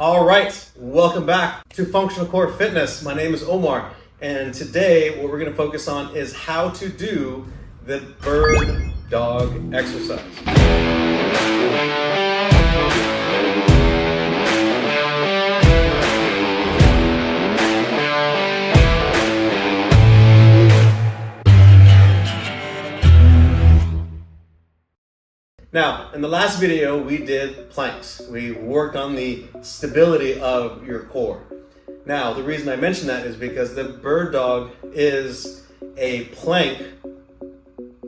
All right, welcome back to Functional Core Fitness. My name is Omar, and today what we're going to focus on is how to do the bird dog exercise. Now, in the last video, we did planks. We worked on the stability of your core. Now, the reason I mention that is because the bird dog is a plank,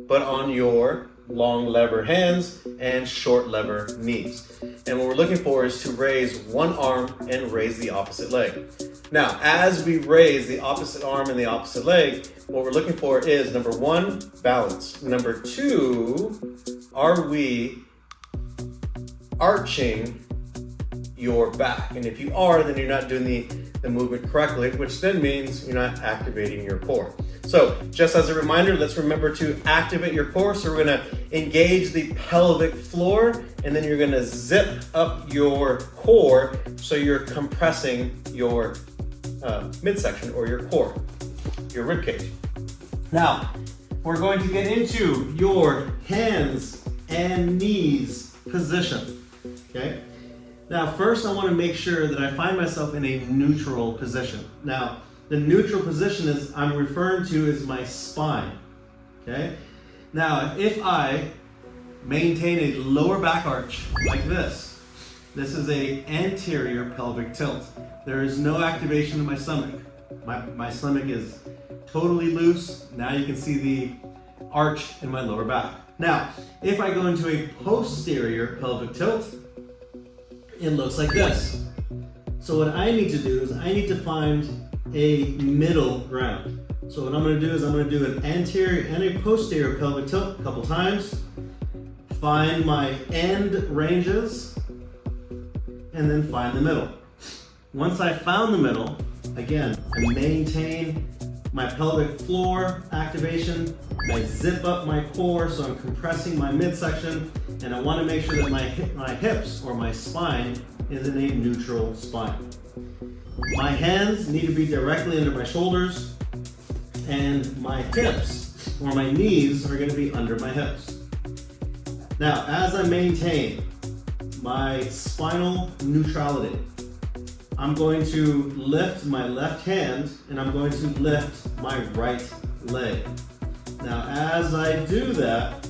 but on your long lever hands and short lever knees. And what we're looking for is to raise one arm and raise the opposite leg. Now, as we raise the opposite arm and the opposite leg, what we're looking for is, number one, balance. Number two, are we arching your back? And if you are, then you're not doing the movement correctly, which then means you're not activating your core. So just as a reminder, let's remember to activate your core. So we're gonna engage the pelvic floor, and then you're gonna zip up your core so you're compressing your midsection or your core, your rib cage. Now, we're going to get into your hands and knees position, okay? Now, first I want to make sure that I find myself in a neutral position. Now, the neutral position is I'm referring to as my spine, okay? Now, if I maintain a lower back arch like this is a anterior pelvic tilt. There is no activation of my stomach. My stomach is totally loose. Now you can see the arch in my lower back. Now, if I go into a posterior pelvic tilt, it looks like this. So what I need to do is I need to find a middle ground. So what I'm going to do is I'm going to do an anterior and a posterior pelvic tilt a couple times, find my end ranges, and then find the middle. Once I found the middle, again, I maintain my pelvic floor activation. I zip up my core, so I'm compressing my midsection, and I want to make sure that my hips or my spine is in a neutral spine. My hands need to be directly under my shoulders, and my hips or my knees are going to be under my hips. Now, as I maintain my spinal neutrality, I'm going to lift my left hand and I'm going to lift my right leg. Now, as I do that,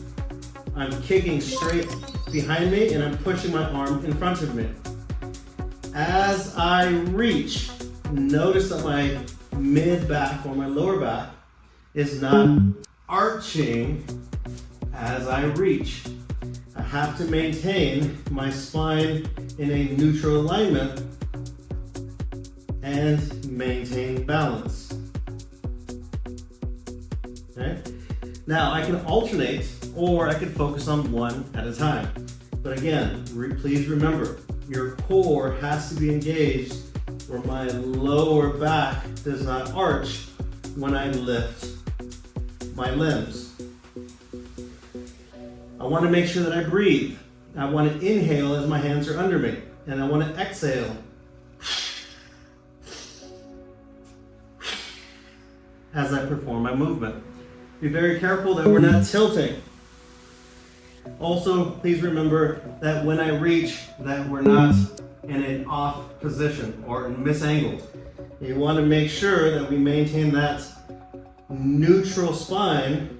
I'm kicking straight behind me and I'm pushing my arm in front of me. As I reach, notice that my mid back or my lower back is not arching as I reach. I have to maintain my spine in a neutral alignment and maintain balance. Okay? Now I can alternate or I can focus on one at a time. But again, please remember, your core has to be engaged where my lower back does not arch when I lift my limbs. I want to make sure that I breathe. I want to inhale as my hands are under me, and I want to exhale as I perform my movement. Be very careful that we're not tilting. Also, please remember that when I reach, that we're not in an off position or misangled. You want to make sure that we maintain that neutral spine,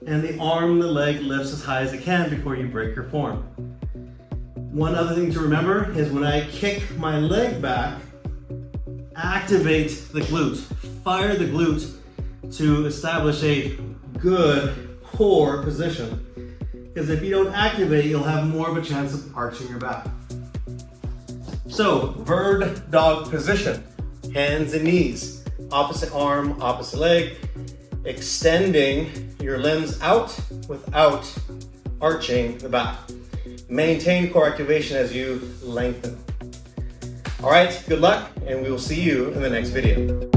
and the arm and the leg lifts as high as it can before you break your form. One other thing to remember is when I kick my leg back, activate the glute, fire the glute to establish a good core position. Because if you don't activate, you'll have more of a chance of arching your back. So, bird dog position, hands and knees, opposite arm, opposite leg, extending your limbs out without arching the back. Maintain core activation as you lengthen. All right, good luck, and we will see you in the next video.